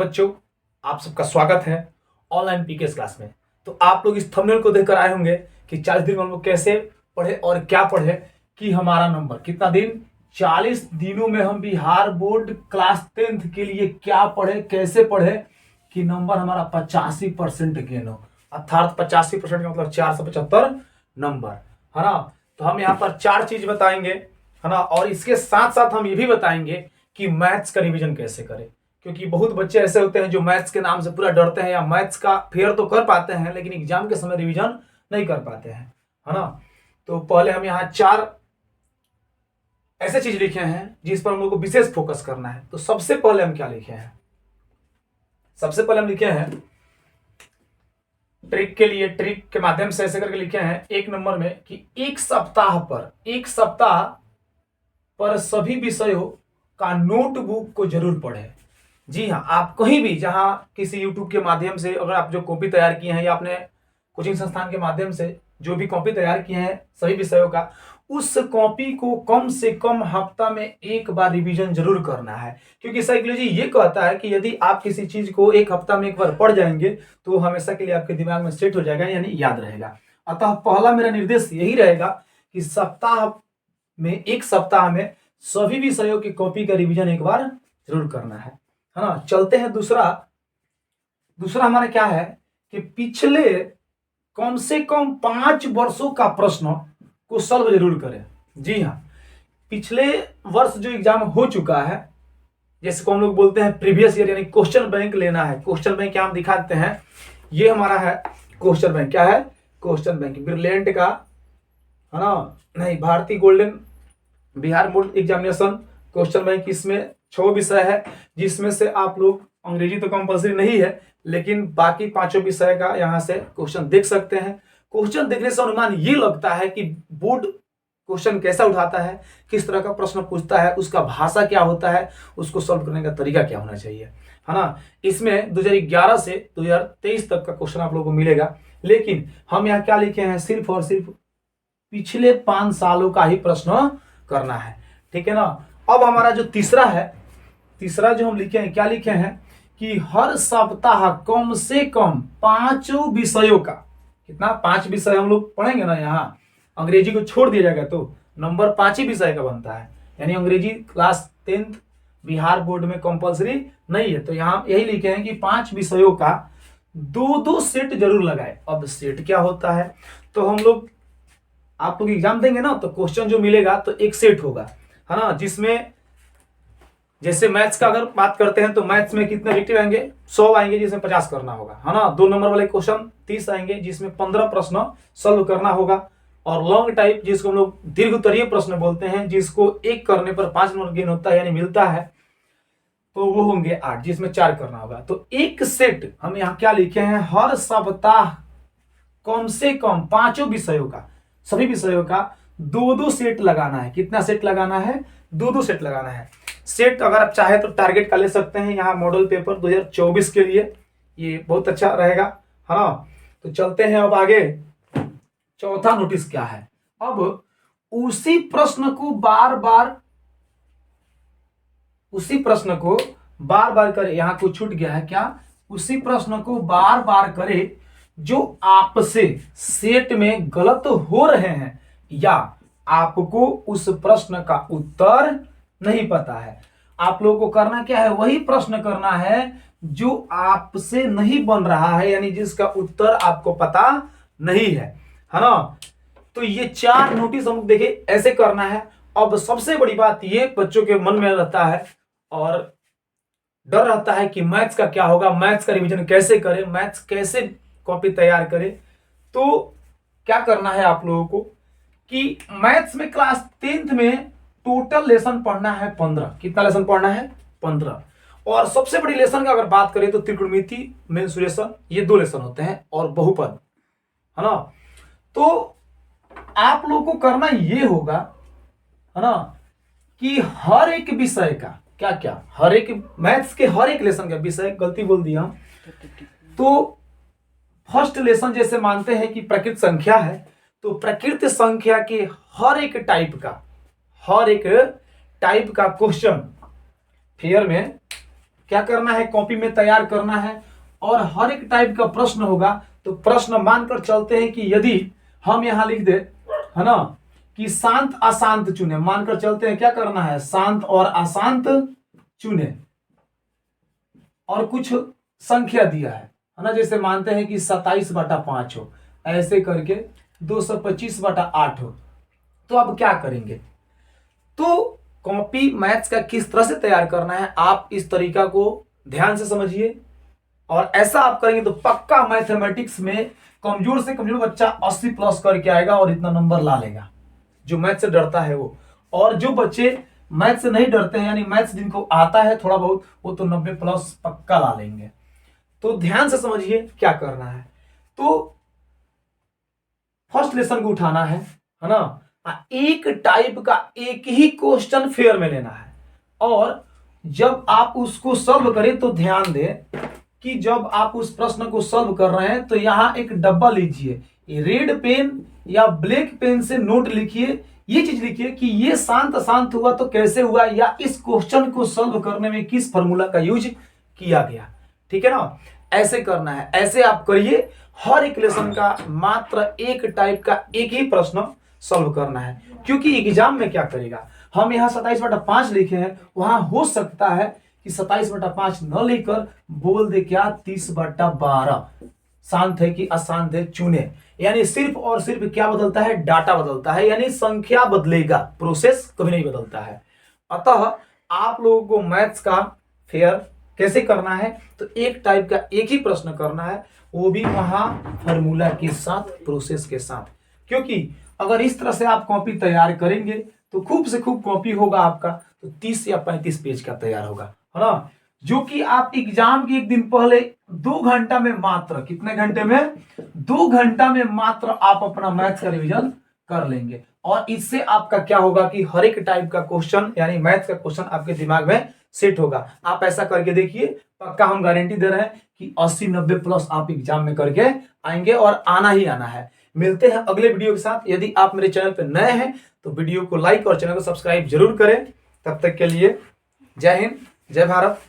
बच्चों, आप सबका स्वागत है ऑनलाइन पीकेएस क्लास में। तो आप लोग इस थंबनेल को देखकर आए होंगे कि 40 दिन में हम लोग कैसे पढ़े और क्या पढ़े कि हमारा नंबर कितना दिन 40 दिनों में हम बिहार बोर्ड क्लास 10th के लिए क्या पढ़े, कैसे पढ़े कि नंबर हमारा 85% गेन हो। अर्थात 85% का मतलब 475 नंबर, है ना। तो हम यहाँ पर 4 चीज बताएंगे, है ना, और इसके साथ साथ हम ये भी बताएंगे कि मैथ्स का रिवीजन कैसे करें, क्योंकि बहुत बच्चे ऐसे होते हैं जो मैथ्स के नाम से पूरा डरते हैं या मैथ्स का फेयर तो कर पाते हैं लेकिन एग्जाम के समय रिवीजन नहीं कर पाते हैं, है ना। तो पहले हम यहाँ 4 ऐसे चीज लिखे हैं जिस पर हम लोग को विशेष फोकस करना है। तो सबसे पहले हम क्या लिखे हैं? सबसे पहले हम लिखे हैं ट्रिक के लिए, ट्रिक के माध्यम से ऐसे करके लिखे हैं 1 नंबर में कि एक सप्ताह पर सभी विषयों का नोटबुक को जरूर पढ़ें। जी हाँ, आप कहीं भी जहां किसी यूट्यूब के माध्यम से अगर आप जो कॉपी तैयार किए हैं या अपने कोचिंग संस्थान के माध्यम से जो भी कॉपी तैयार किए हैं सभी विषयों का, उस कॉपी को कम से कम हफ्ता में एक बार रिवीजन जरूर करना है। क्योंकि साइकोलॉजी ये कहता है कि यदि आप किसी चीज को एक हफ्ता में एक बार पढ़ जाएंगे तो हमेशा के लिए आपके दिमाग में सेट हो जाएगा, यानी याद रहेगा। अतः पहला मेरा निर्देश यही रहेगा कि एक सप्ताह में सभी विषयों की कॉपी का रिवीजन एक बार जरूर करना है ना। चलते हैं दूसरा हमारा क्या है कि पिछले कम से कम 5 वर्षों का प्रश्न को सॉल्व जरूर करें। जी हाँ, पिछले वर्ष जो एग्जाम हो चुका है, जैसे को हम लोग बोलते हैं प्रीवियस ईयर, यानी क्वेश्चन बैंक लेना है। क्वेश्चन बैंक क्या हम दिखा देते हैं, ये हमारा है क्वेश्चन बैंक। क्या है? क्वेश्चन बैंक ब्रिलियंट का, है ना, नहीं, भारतीय golden Bihar board examination question bank. इसमें 6 विषय है जिसमें से आप लोग अंग्रेजी तो कंपलसरी नहीं है लेकिन बाकी 5 विषय का यहाँ से क्वेश्चन देख सकते हैं। क्वेश्चन देखने से अनुमान ये लगता है कि बोर्ड क्वेश्चन कैसा उठाता है, किस तरह का प्रश्न पूछता है, उसका भाषा क्या होता है, उसको सॉल्व करने का तरीका क्या होना चाहिए, है ना। इसमें 2011 से 2023 तक का क्वेश्चन आप लोगों को मिलेगा, लेकिन हम यहाँ क्या लिखे हैं, सिर्फ और सिर्फ पिछले 5 सालों का ही प्रश्न करना है, ठीक है ना। अब हमारा जो तीसरा जो हम लिखे हैं, क्या लिखे हैं कि हर सप्ताह कम से कम 5 विषयों का, कितना, 5 विषय हम लोग पढ़ेंगे ना। यहाँ अंग्रेजी को छोड़ दिया जाएगा तो नंबर 5 ही विषय का बनता है, यानी अंग्रेजी क्लास 10th बिहार बोर्ड में कंपलसरी नहीं है। तो यहाँ यही लिखे हैं कि 5 विषयों का 2-2 सेट जरूर लगाए। अब सेट क्या होता है, तो हम लोग, आप लोग एग्जाम देंगे ना तो क्वेश्चन जो मिलेगा तो एक सेट होगा, है ना, जिसमें जैसे मैथ्स का अगर बात करते हैं तो मैथ्स में कितने ऑब्जेक्टिव आएंगे, 100 आएंगे जिसमें 50 करना होगा, है ना। 2 नंबर वाले क्वेश्चन 30 आएंगे जिसमें 15 प्रश्न सॉल्व करना होगा। और लॉन्ग टाइप, जिसको हम लोग दीर्घ उत्तरीय प्रश्न बोलते हैं, जिसको एक करने पर 5 नंबर गेन होता है यानी मिलता है, तो वो होंगे 8 जिसमें 4 करना होगा। तो एक सेट हम यहाँ क्या लिखे हैं, हर सप्ताह कम से कम 5 विषयों का, सभी विषयों का 2-2 सेट लगाना है। कितना सेट लगाना है? 2-2 सेट लगाना है। सेट अगर आप चाहे तो टारगेट का ले सकते हैं, यहाँ मॉडल पेपर 2024 के लिए ये बहुत अच्छा रहेगा, है ना। तो चलते हैं अब आगे। चौथा नोटिस क्या है, अब उसी प्रश्न को बार बार करे, यहाँ कुछ छूट गया है क्या, उसी प्रश्न को बार बार करे जो आपसे सेट में गलत हो रहे हैं या आपको उस प्रश्न का उत्तर नहीं पता है। आप लोगों को करना क्या है, वही प्रश्न करना है जो आपसे नहीं बन रहा है, यानी जिसका उत्तर आपको पता नहीं है ना। तो ये 4 नोटिस हम देखिए ऐसे करना है। अब सबसे बड़ी बात ये बच्चों के मन में रहता है और डर रहता है कि मैथ्स का क्या होगा, मैथ्स का रिवीजन कैसे करें, मैथ्स कैसे कॉपी तैयार करें। तो क्या करना है आप लोगों को कि मैथ्स में क्लास 10th में टोटल लेसन पढ़ना है 15। कितना लेसन पढ़ना है? 15। और सबसे बड़ी लेसन का अगर बात करें तो त्रिकोणमिति, मेंसुरेशन, ये 2 लेसन होते हैं, और बहुपद, है ना। तो आप लोगों को करना ये होगा, है ना, कि हर एक विषय का क्या हर एक मैथ्स के हर एक लेसन का विषय, गलती बोल दिया, तो फर्स्ट लेसन जैसे मानते हैं कि प्रकृत संख्या है, तो प्रकृत संख्या के हर एक टाइप का क्वेश्चन फेयर में क्या करना है, कॉपी में तैयार करना है और हर एक टाइप का प्रश्न होगा। तो प्रश्न मानकर चलते हैं कि यदि हम यहां लिख दे, है ना, कि शांत अशांत चुने, मानकर चलते हैं क्या करना है, शांत और अशांत चुने और कुछ संख्या दिया है ना, जैसे मानते हैं कि 27/5 हो, ऐसे करके 225/8 हो। तो अब क्या करेंगे, तो कॉपी मैथ्स का किस तरह से तैयार करना है आप इस तरीका को ध्यान से समझिए, और ऐसा आप करेंगे तो पक्का मैथमेटिक्स में कमजोर से कमजोर बच्चा 80 प्लस करके आएगा और इतना नंबर ला लेगा, जो मैथ्स से डरता है वो। और जो बच्चे मैथ्स से नहीं डरते हैं, यानी मैथ्स जिनको आता है थोड़ा बहुत, वो तो 90 प्लस पक्का ला लेंगे। तो ध्यान से समझिए क्या करना है। तो फर्स्ट लेसन को उठाना है ना, एक टाइप का एक ही क्वेश्चन फेयर में लेना है, और जब आप उसको सॉल्व करें तो ध्यान दें कि जब आप उस प्रश्न को सॉल्व कर रहे हैं तो यहां एक डब्बा लीजिए, रेड पेन या ब्लैक पेन से नोट लिखिए, ये चीज लिखिए कि ये शांत अशांत हुआ तो कैसे हुआ, या इस क्वेश्चन को सॉल्व करने में किस फॉर्मूला का यूज किया गया। ठीक है ना, ऐसे करना है, ऐसे आप करिए। हर एक लेसन का मात्र एक टाइप का एक ही प्रश्न सॉल्व करना है, क्योंकि एग्जाम में क्या करेगा, हम यहाँ 27/5 लिखे हैं, वहां हो सकता है कि 27/5 न लेकर बोल दे क्या 30/12, शांत है कि अशांत है चुने। यानी सिर्फ और सिर्फ क्या बदलता है, डाटा बदलता है, यानी संख्या बदलेगा, प्रोसेस कभी नहीं बदलता है। अतः आप लोगों को मैथ्स का फेयर कैसे करना है, तो एक टाइप का एक ही प्रश्न करना है, वो भी वहां फॉर्मूला के साथ, प्रोसेस के साथ। क्योंकि अगर इस तरह से आप कॉपी तैयार करेंगे तो खूब से खूब कॉपी होगा आपका, तो 30 या 35 पेज का तैयार होगा, है ना, जो कि आप एग्जाम के एक दिन पहले 2 घंटा में मात्र, कितने घंटे में, 2 घंटा में मात्र आप अपना मैथ्स का रिवीजन कर लेंगे। और इससे आपका क्या होगा कि हर एक टाइप का क्वेश्चन, यानी मैथ्स का क्वेश्चन आपके दिमाग में सेट होगा। आप ऐसा करके देखिए, पक्का हम गारंटी दे रहे हैं कि 80-90 प्लस आप एग्जाम में करके आएंगे, और आना ही आना है। मिलते हैं अगले वीडियो के साथ। यदि आप मेरे चैनल पर नए हैं तो वीडियो को लाइक और चैनल को सब्सक्राइब जरूर करें। तब तक के लिए जय हिंद, जय भारत।